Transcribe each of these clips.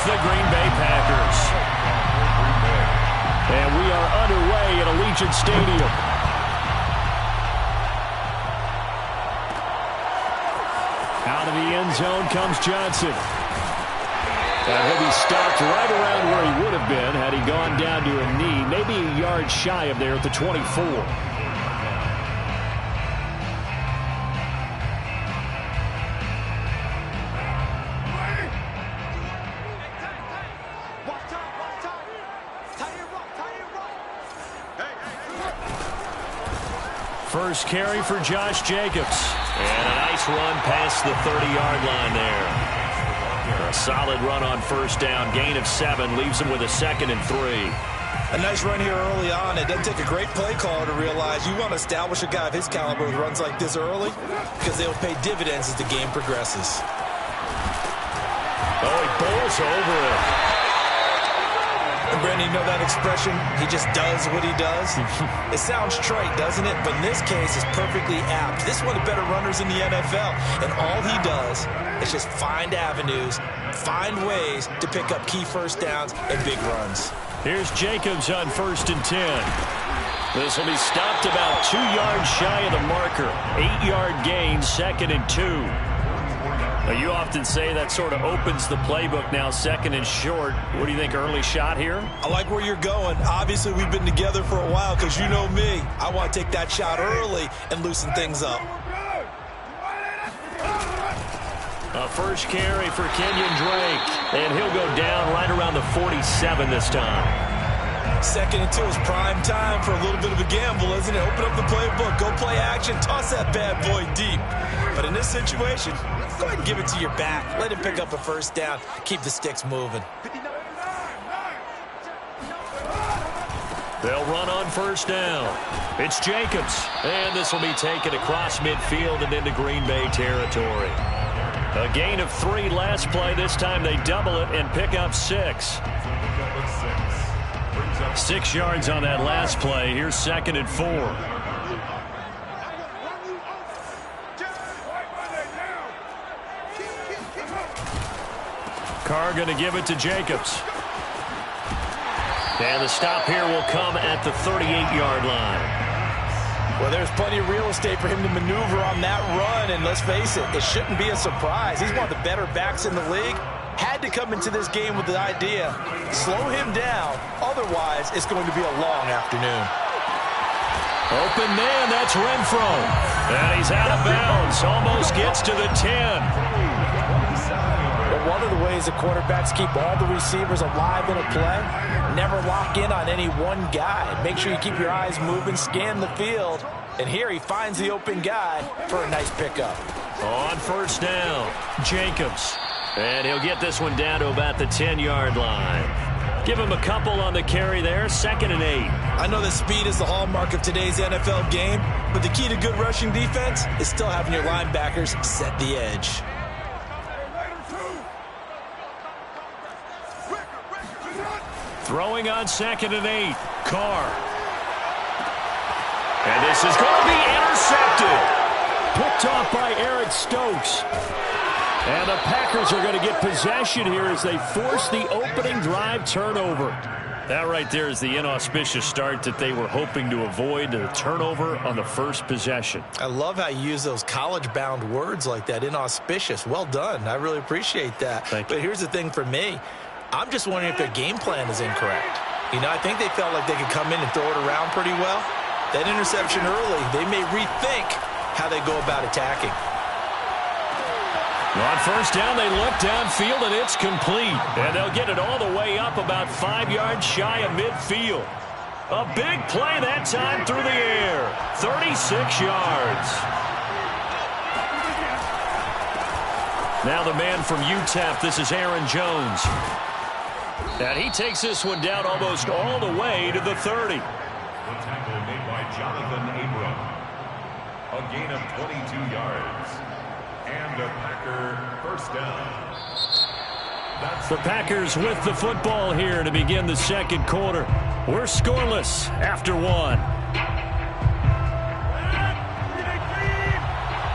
the Green Bay Packers. And we are underway at Allegiant Stadium. Out of the end zone comes Johnson. And he'll be stopped right around where he would have been had he gone down to a knee, maybe a yard shy of there at the 24. First carry for Josh Jacobs. And a nice run past the 30-yard line there. A solid run on first down. Gain of 7 leaves him with a 2nd and 3. A nice run here early on. It doesn't take a great play caller to realize you want to establish a guy of his caliber with runs like this early because they'll pay dividends as the game progresses. Oh, he bowls over it. And Brandon, you know that expression? He just does what he does. It sounds trite, doesn't it? But in this case, it's perfectly apt. This is one of the better runners in the NFL. And all he does is just find avenues, find ways to pick up key first downs and big runs. Here's Jacobs on 1st and 10. This will be stopped about 2 yards shy of the marker. 8-yard gain, 2nd and 2. You often say that sort of opens the playbook now, 2nd and short. What do you think, early shot here? I like where you're going. Obviously, we've been together for a while because you know me. I want to take that shot early and loosen things up. A first carry for Kenyon Drake. And he'll go down right around the 47 this time. 2nd and 2 is prime time for a little bit of a gamble, isn't it? Open up the playbook, go play action, toss that bad boy deep. But in this situation, go ahead and give it to your back. Let him pick up a first down. Keep the sticks moving. They'll run on first down. It's Jacobs. And this will be taken across midfield and into Green Bay territory. A gain of 3 last play. This time they double it and pick up 6. 6 yards on that last play. Here's 2nd and 4. Carr going to give it to Jacobs. And the stop here will come at the 38-yard line. Well, there's plenty of real estate for him to maneuver on that run. And let's face it, it shouldn't be a surprise. He's one of the better backs in the league. Had to come into this game with the idea, slow him down. Otherwise, it's going to be a long afternoon. Open man, that's Renfro. And he's out of bounds. Almost gets to the 10. But one of the ways the quarterbacks keep all the receivers alive in a play, never lock in on any one guy. Make sure you keep your eyes moving, scan the field. And here he finds the open guy for a nice pickup. On first down, Jacobs. And he'll get this one down to about the 10-yard line. Give him a couple on the carry there, 2nd and 8. I know that speed is the hallmark of today's NFL game, but the key to good rushing defense is still having your linebackers set the edge. Throwing on 2nd and 8, Carr. And this is going to be intercepted. Picked off by Eric Stokes. And the Packers are going to get possession here as they force the opening drive turnover. That right there is the inauspicious start that they were hoping to avoid, the turnover on the first possession. I love how you use those college-bound words like that, inauspicious. Well done. I really appreciate that. Thank you. But here's the thing for me. I'm just wondering if their game plan is incorrect. You know, I think they felt like they could come in and throw it around pretty well. That interception early, they may rethink how they go about attacking. On first down, they look downfield, and it's complete. And they'll get it all the way up about 5 yards shy of midfield. A big play that time through the air. 36 yards. Now the man from UTEP, this is Aaron Jones. And he takes this one down almost all the way to the 30. The tackle made by Jonathan Abram. A gain of 22 yards. And a Packer first down. The Packers with the football here to begin the second quarter. We're scoreless after 1.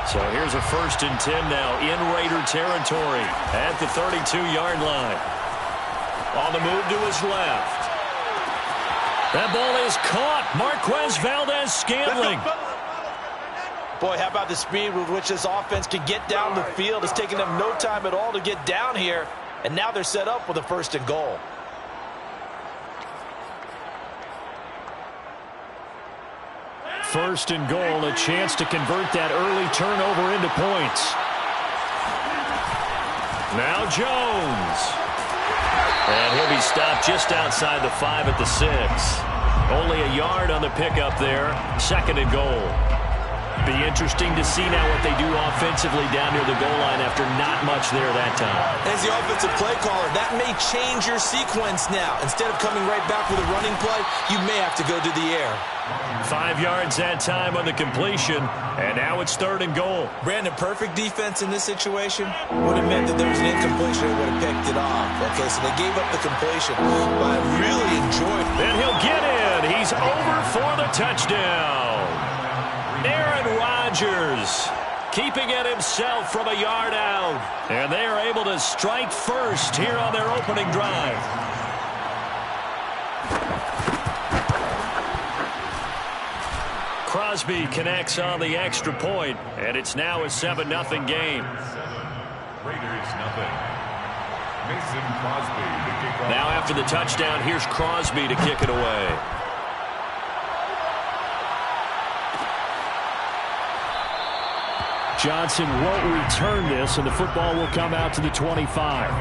So here's a 1st and 10 now in Raider territory at the 32-yard line. On the move to his left. That ball is caught. Marquez Valdez-Scantling. Boy, how about the speed with which this offense can get down the field? It's taking them no time at all to get down here. And now they're set up with a 1st and goal. First and goal, a chance to convert that early turnover into points. Now Jones. And he'll be stopped just outside the 5 at the 6. Only a yard on the pickup there. 2nd and goal. Be interesting to see now what they do offensively down near the goal line after not much there that time. As the offensive play caller, that may change your sequence now. Instead of coming right back with a running play, you may have to go to the air. 5 yards that time on the completion, and now it's 3rd and goal. Brandon, perfect defense in this situation would have meant that there was an incompletion and would have picked it off. Okay, so they gave up the completion, but I really enjoyed it. And he'll get in. He's over for the touchdown. Aaron Rodgers keeping it himself from a yard out. And they are able to strike first here on their opening drive. Crosby connects on the extra point, and it's now a 7-0 game. Raiders nothing. Mason Crosby to kick off. Now after the touchdown, here's Crosby to kick it away. Johnson won't return this, and the football will come out to the 25.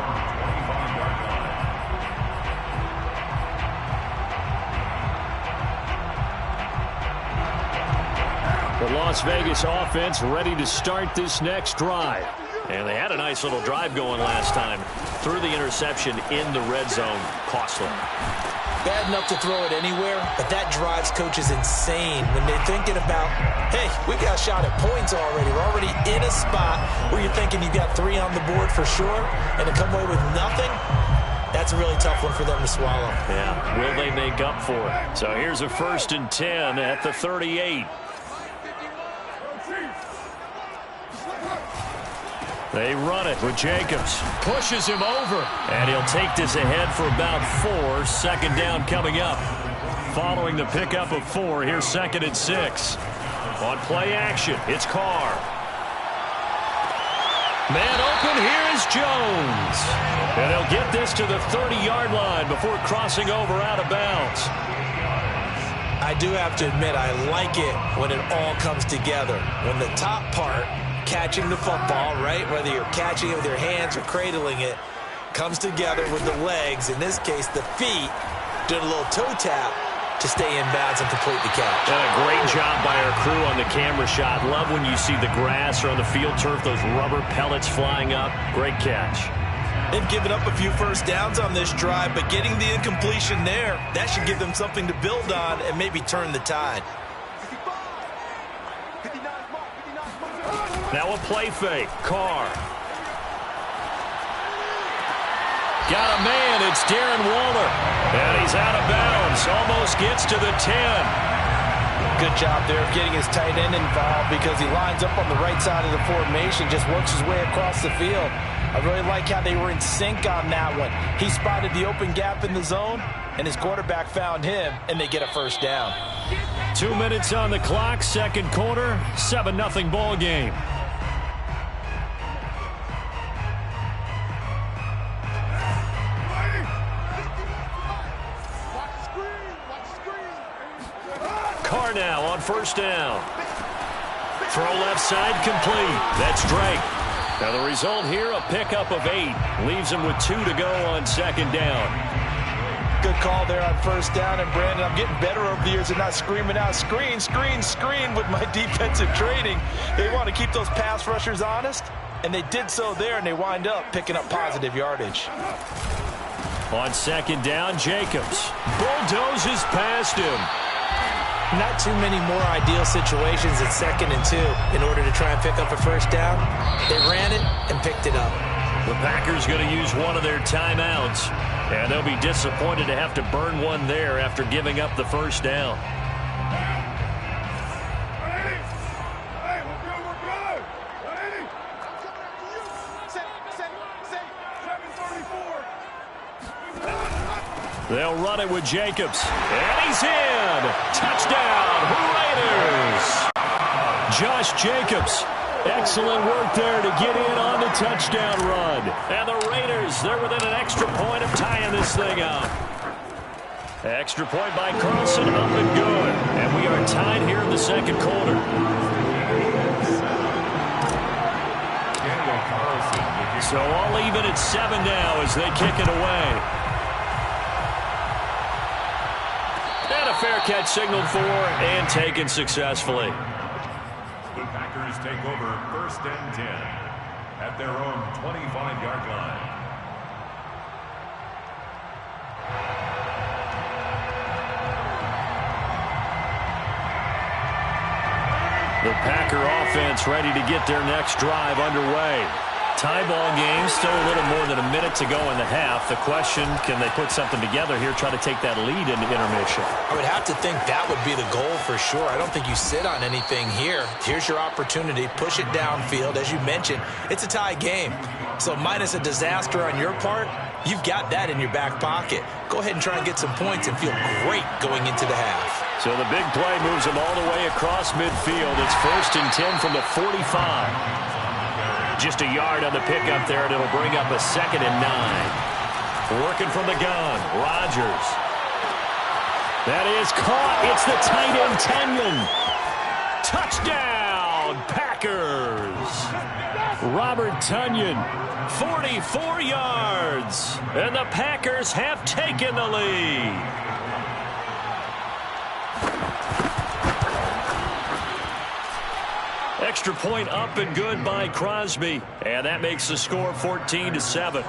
The Las Vegas offense ready to start this next drive. And they had a nice little drive going last time. Threw the interception in the red zone. Costly. Bad enough to throw it anywhere, but that drives coaches insane when they're thinking about, hey, we got a shot at points already. We're already in a spot where you're thinking you got 3 on the board for sure, and to come away with nothing, that's a really tough one for them to swallow. Yeah, will they make up for it? So here's a 1st and 10 at the 38. They run it with Jacobs. Pushes him over. And he'll take this ahead for about 4. 2nd down coming up. Following the pickup of 4, here's 2nd and 6. On play action, it's Carr. Man open, here is Jones. And he'll get this to the 30-yard line before crossing over out of bounds. I do have to admit, I like it when it all comes together. When the top part, catching the football, right, whether you're catching it with your hands or cradling it, comes together with the legs, in this case the feet, doing a little toe tap to stay in bounds and complete the catch. And a great job by our crew on the camera shot. Love when you see the grass or on the field turf, those rubber pellets flying up. Great catch. They've given up a few 1st downs on this drive, but getting the incompletion there, that should give them something to build on and maybe turn the tide. Now a play fake. Carr. Got a man. It's Darren Waller. And he's out of bounds. Almost gets to the 10. Good job there of getting his tight end involved because he lines up on the right side of the formation, just works his way across the field. I really like how they were in sync on that one. He spotted the open gap in the zone, and his quarterback found him, and they get a 1st down. 2 minutes on the clock, 2nd quarter, 7-0 ball game. Carr now on 1st down. Throw left side complete. That's Drake. Now the result here, a pickup of 8. Leaves him with 2 to go on 2nd down. Good call there on 1st down. And, Brandon, I'm getting better over the years and not screaming out, screen, screen, screen with my defensive training. They want to keep those pass rushers honest, and they did so there, and they wind up picking up positive yardage. On 2nd down, Jacobs bulldozes past him. Not too many more ideal situations at 2nd and 2 in order to try and pick up a 1st down. They ran it and picked it up. The Packers going to use one of their timeouts, and they'll be disappointed to have to burn one there after giving up the 1st down. They'll run it with Jacobs. And he's in. Touchdown, Raiders. Josh Jacobs. Excellent work there to get in on the touchdown run. And the Raiders, they're within an extra point of tying this thing up. Extra point by Carlson, up and good. And we are tied here in the second quarter. So all even at 7 now as they kick it away. And a fair catch signaled for and taken successfully. The Packers take over 1st and 10 at their own 25-yard line. The Packer offense ready to get their next drive underway. Tie ball game, still a little more than a minute to go in the half. The question, can they put something together here, try to take that lead into intermission? I would have to think that would be the goal for sure. I don't think you sit on anything here. Here's your opportunity. Push it downfield. As you mentioned, it's a tie game. So minus a disaster on your part, you've got that in your back pocket. Go ahead and try and get some points and feel great going into the half. So the big play moves them all the way across midfield. It's 1st and 10 from the 45. Just a yard on the pickup there, and it'll bring up a 2nd and 9. Working from the gun, Rodgers. That is caught. It's the tight end, Tenyon. Touchdown, Packers. Robert Tonyan, 44 yards. And the Packers have taken the lead. Extra point up and good by Crosby. And that makes the score 14-7. Raiders 7.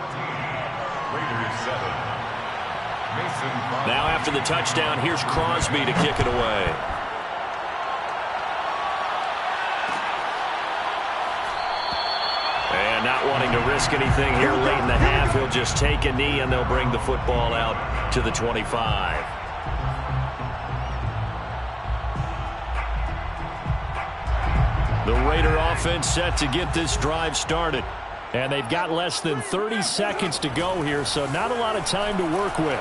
Now after the touchdown, here's Crosby to kick it away. And not wanting to risk anything here late in the half, he'll just take a knee and they'll bring the football out to the 25. The Raider offense set to get this drive started. And they've got less than 30 seconds to go here, so not a lot of time to work with.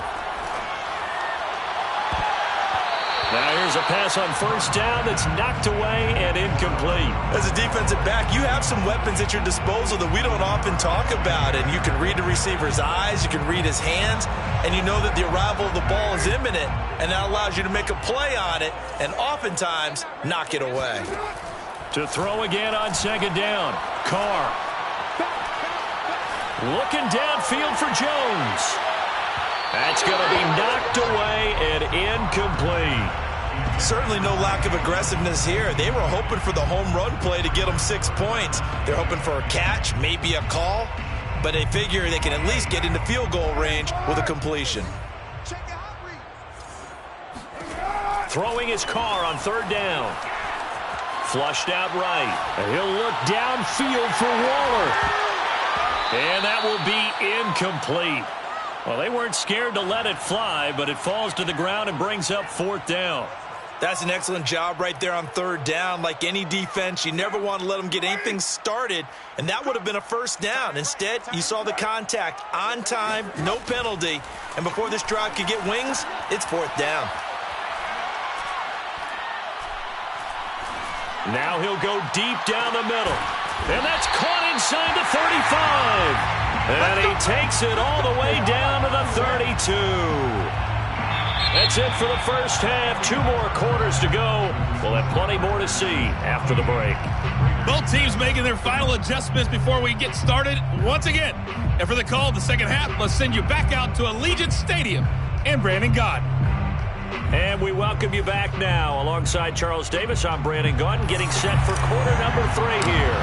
Now here's a pass on 1st down that's knocked away and incomplete. As a defensive back, you have some weapons at your disposal that we don't often talk about. And you can read the receiver's eyes, you can read his hands, and you know that the arrival of the ball is imminent. And that allows you to make a play on it and oftentimes knock it away. To throw again on 2nd down. Carr. Looking downfield for Jones. That's going to be knocked away and incomplete. Certainly no lack of aggressiveness here. They were hoping for the home run play to get them 6 points. They're hoping for a catch, maybe a call, but they figure they can at least get into field goal range with a completion. Throwing his Carr on 3rd down. Flushed out right. And he'll look downfield for Waller. And that will be incomplete. Well, they weren't scared to let it fly, but it falls to the ground and brings up 4th down. That's an excellent job right there on 3rd down. Like any defense, you never want to let them get anything started, and that would have been a 1st down. Instead, you saw the contact on time, no penalty, and before this drive could get wings, it's 4th down. Now he'll go deep down the middle. And that's caught inside the 35. And he takes it all the way down to the 32. That's it for the first half. 2 more quarters to go. We'll have plenty more to see after the break. Both teams making their final adjustments before we get started once again. And for the call of the second half, let's send you back out to Allegiant Stadium and Brandon Gott. And we welcome you back now. Alongside Charles Davis, I'm Brandon Gott, getting set for quarter number 3 here.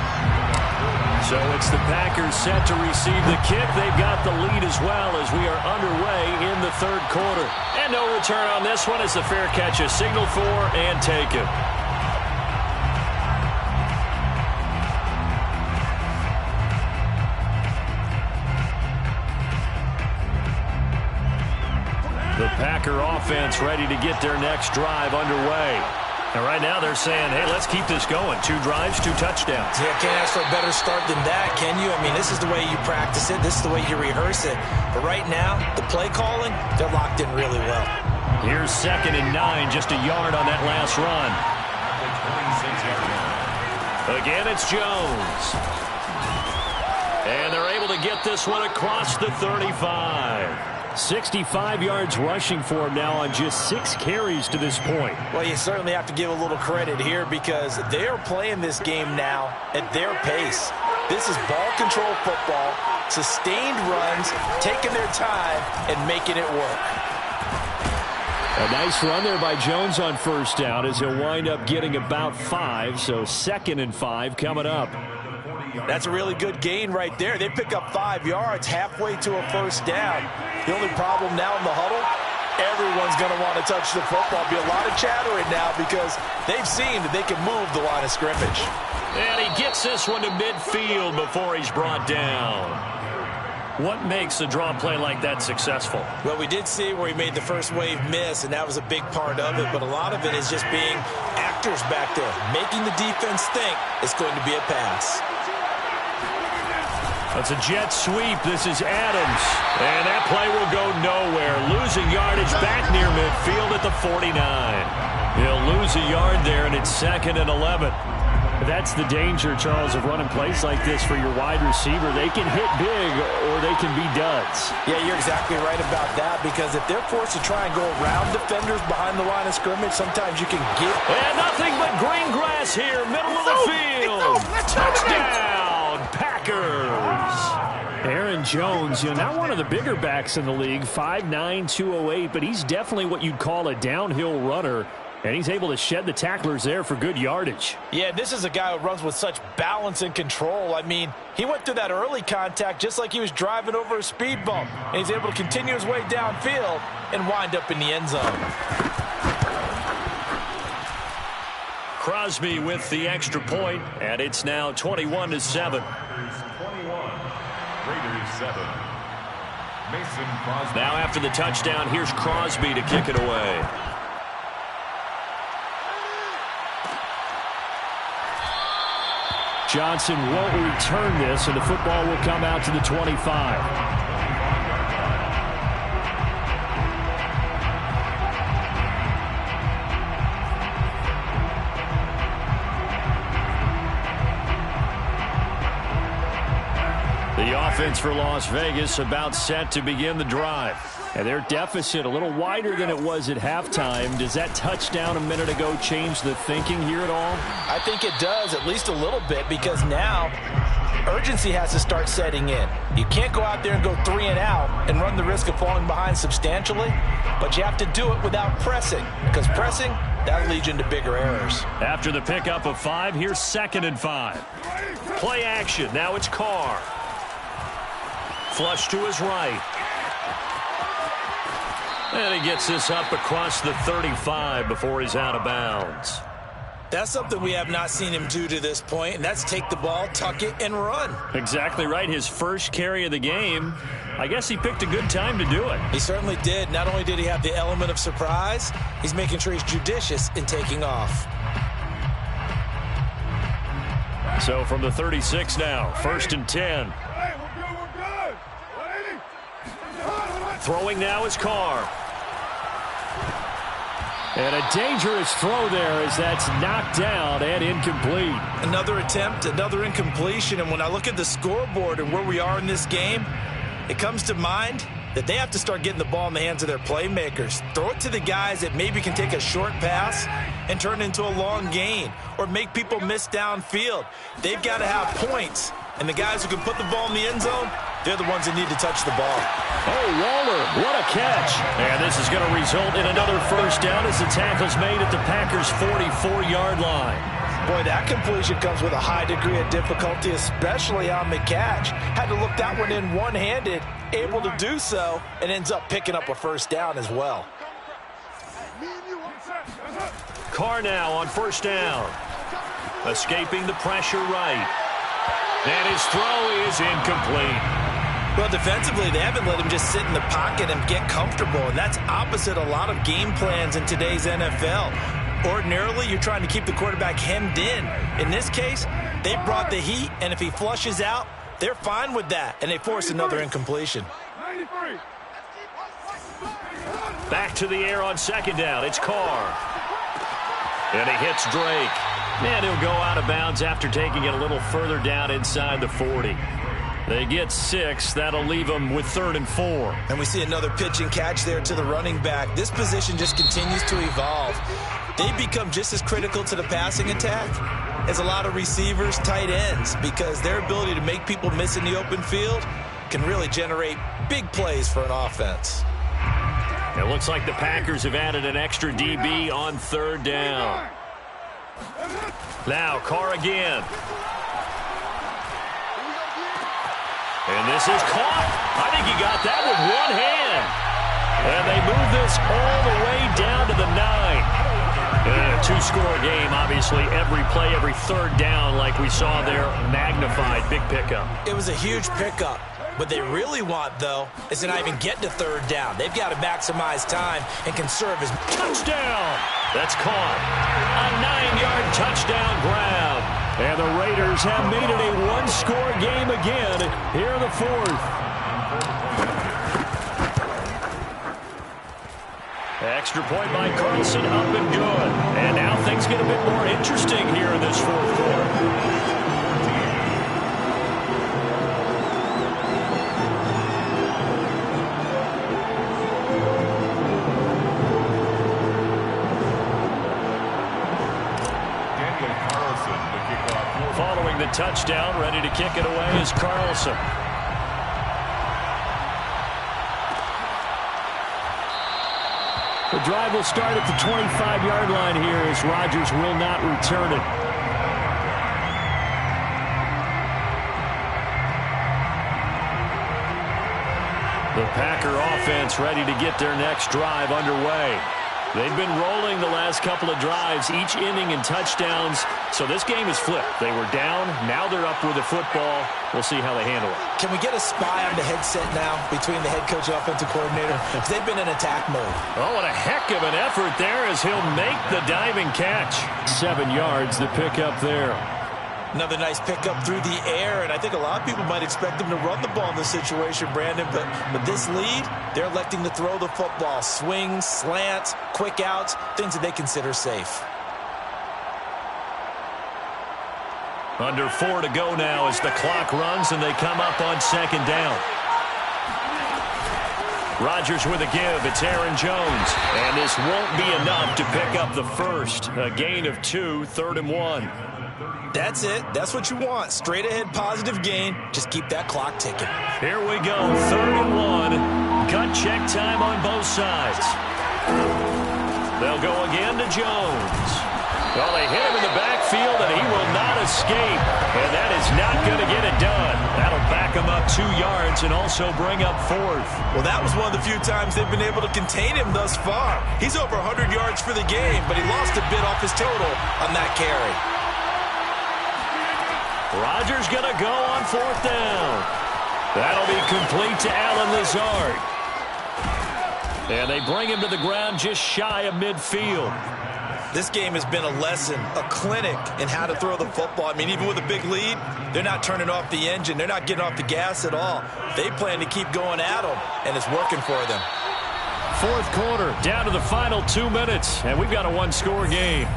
So it's the Packers set to receive the kick. They've got the lead as well as we are underway in the 3rd quarter. And no return on this one as the fair catch is signaled for and taken. The Packer offense ready to get their next drive underway. And right now they're saying, hey, let's keep this going. 2 drives, 2 touchdowns. Yeah, can't ask for a better start than that, can you? I mean, this is the way you practice it. This is the way you rehearse it. But right now, the play calling, they're locked in really well. Here's 2nd and 9, just a yard on that last run. Again, it's Jones. And they're able to get this one across the 35. 65 yards rushing for him now on just 6 carries to this point. Well, you certainly have to give a little credit here because they are playing this game now at their pace. This is ball control football, sustained runs, taking their time, and making it work. A nice run there by Jones on first down as he'll wind up getting about 5, so 2nd and 5 coming up. That's a really good gain right there. They pick up 5 yards halfway to a first down. The only problem now in the huddle, everyone's going to want to touch the football. Be a lot of chattering now because they've seen that they can move the line of scrimmage. And he gets this one to midfield before he's brought down. What makes a draw play like that successful? Well, we did see where he made the first wave miss, and that was a big part of it. But a lot of it is just being actors back there, making the defense think it's going to be a pass. That's a jet sweep. This is Adams. And that play will go nowhere. Losing yardage back near midfield at the 49. He'll lose a yard there, and it's 2nd and 11. That's the danger, Charles, of running plays like this for your wide receiver. They can hit big or they can be duds. Yeah, you're exactly right about that because if they're forced to try and go around defenders behind the line of scrimmage, sometimes you can get... And nothing but green grass here, middle of the field. Touchdown, Packers. Aaron Jones, not one of the bigger backs in the league, 5'9", 208, but he's definitely what you'd call a downhill runner. And he's able to shed the tacklers there for good yardage. Yeah, this is a guy who runs with such balance and control. I mean, he went through that early contact just like he was driving over a speed bump. And he's able to continue his way downfield and wind up in the end zone. Crosby with the extra point, and it's now 21-7. Raiders 21, Raiders 7. Mason Crosby. Now after the touchdown, here's Crosby to kick it away. Johnson won't return this, and the football will come out to the 25. The offense for Las Vegas about set to begin the drive. And their deficit a little wider than it was at halftime. Does that touchdown a minute ago change the thinking here at all? I think it does, at least a little bit, because now urgency has to start setting in. You can't go out there and go 3 and out and run the risk of falling behind substantially, but you have to do it without pressing, because pressing, that leads you into bigger errors. After the pickup of 5, here's 2nd and 5. Play action. Now it's Carr. Flush to his right. And he gets this up across the 35 before he's out of bounds. That's something we have not seen him do to this point, and that's take the ball, tuck it, and run. Exactly right. His first carry of the game. I guess he picked a good time to do it. He certainly did. Not only did he have the element of surprise, he's making sure he's judicious in taking off. So from the 36 now, 1st and 10. Throwing now is Carr. And a dangerous throw there as that's knocked down and incomplete. Another attempt, another incompletion. And when I look at the scoreboard and where we are in this game, it comes to mind that they have to start getting the ball in the hands of their playmakers. Throw it to the guys that maybe can take a short pass and turn it into a long gain or make people miss downfield. They've got to have points. And the guys who can put the ball in the end zone, they're the ones that need to touch the ball. Oh, Waller, what a catch. And this is going to result in another first down as the tackle's made at the Packers' 44-yard line. Boy, that completion comes with a high degree of difficulty, especially on the catch. Had to look that one in one-handed, able to do so, and ends up picking up a first down as well. Carr now on first down. Escaping the pressure right. And his throw is incomplete. Well, defensively, they haven't let him just sit in the pocket and get comfortable, and that's opposite a lot of game plans in today's NFL. Ordinarily, you're trying to keep the quarterback hemmed in. In this case, they brought the heat, and if he flushes out, they're fine with that, and they force another incompletion. Back to the air on second down. It's Carr. And he hits Drake. And he'll go out of bounds after taking it a little further down inside the 40. They get 6. That'll leave them with 3rd and 4. And we see another pitch and catch there to the running back. This position just continues to evolve. They become just as critical to the passing attack as a lot of receivers, tight ends, because their ability to make people miss in the open field can really generate big plays for an offense. It looks like the Packers have added an extra DB on 3rd down. Now Carr again. And this is caught. I think he got that with one hand. And they move this all the way down to the 9. And a 2-score game, obviously. Every play, every 3rd down, like we saw there, magnified. Big pickup. It was a huge pickup. What they really want, though, is to not even get to 3rd down. They've got to maximize time and conserve his touchdown. That's caught. A 9-yard touchdown grab. And the Raiders have made it a 1-score game again here in the 4th. Extra point by Carlson, up and good. And now things get a bit more interesting here in this 4th quarter. Following the touchdown, ready to kick it away is Carlson. The drive will start at the 25-yard line here as Rodgers will not return it. The Packer offense ready to get their next drive underway. They've been rolling the last couple of drives, each inning in touchdowns. So this game is flipped. They were down. Now they're up with the football. We'll see how they handle it. Can we get a spy on the headset now between the head coach and offensive coordinator? Because they've been in attack mode. Oh, what a heck of an effort there as he'll make the diving catch. 7 yards, the pickup there. Another nice pickup through the air, and I think a lot of people might expect them to run the ball in this situation, Brandon, but with this lead, they're electing to throw the football. Swings, slants, quick outs, things that they consider safe. Under 4 to go now as the clock runs and they come up on 2nd down. Rodgers with a give. It's Aaron Jones. And this won't be enough to pick up the first. A gain of 2, 3rd and 1. That's it. That's what you want. Straight ahead positive gain. Just keep that clock ticking. Here we go. 3rd and 1. Gut check time on both sides. They'll go again to Jones. Well, they hit him in the backfield, and he will not escape. And that is not going to get it done. That'll back him up 2 yards and also bring up 4th. Well, that was one of the few times they've been able to contain him thus far. He's over 100 yards for the game, but he lost a bit off his total on that carry. Rodgers going to go on 4th down. That'll be complete to Allen Lazard. And they bring him to the ground just shy of midfield. This game has been a lesson, a clinic in how to throw the football. I mean, even with a big lead, they're not turning off the engine. They're not getting off the gas at all. They plan to keep going at them, and it's working for them. 4th quarter, down to the final 2 minutes, and we've got a 1-score game.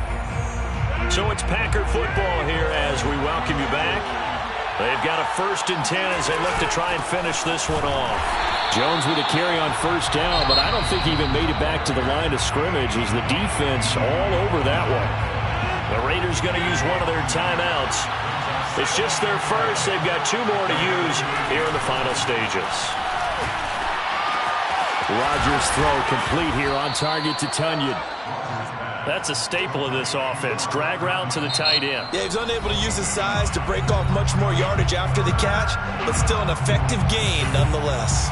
So it's Packer football here as we welcome you back. They've got a 1st and 10 as they look to try and finish this one off. Jones with a carry on 1st down, but I don't think he even made it back to the line of scrimmage as the defense all over that one. The Raiders going to use one of their timeouts. It's just their first. They've got 2 more to use here in the final stages. Rodgers' throw complete here on target to Tunyon. That's a staple of this offense. Drag route to the tight end. Yeah, he's unable to use his size to break off much more yardage after the catch, but still an effective gain nonetheless.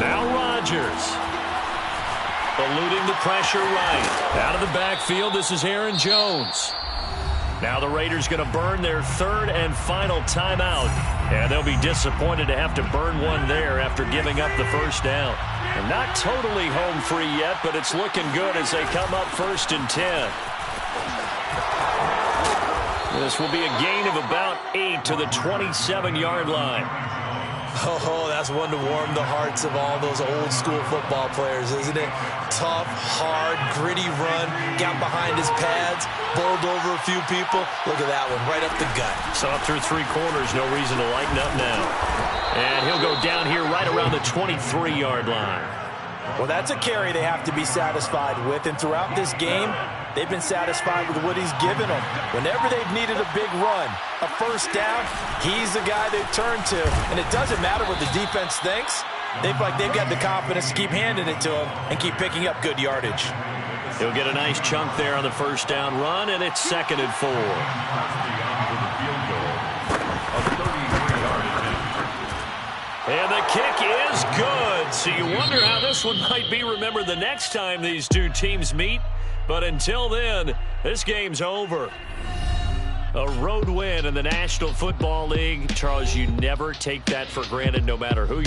Now Rodgers. Eluding the pressure right. Out of the backfield, this is Aaron Jones. Now the Raiders going to burn their third and final timeout. And they'll be disappointed to have to burn one there after giving up the first down. And not totally home free yet, but it's looking good as they come up 1st and 10. This will be a gain of about 8 to the 27-yard line. Oh, that's one to warm the hearts of all those old school football players, isn't it? Tough, hard, gritty run, got behind his pads, bowled over a few people. Look at that one, right up the gut. So up through 3 quarters, no reason to lighten up now. And he'll go down here right around the 23-yard line. Well, that's a carry they have to be satisfied with, and throughout this game, they've been satisfied with what he's given them. Whenever they've needed a big run, a first down, he's the guy they've turned to. And it doesn't matter what the defense thinks. They feel like they've got the confidence to keep handing it to him and keep picking up good yardage. He'll get a nice chunk there on the first down run, and it's 2nd and 4. And the kick is good. So you wonder how this one might be remembered the next time these two teams meet. But until then, this game's over. A road win in the National Football League. Charles, you never take that for granted no matter who you're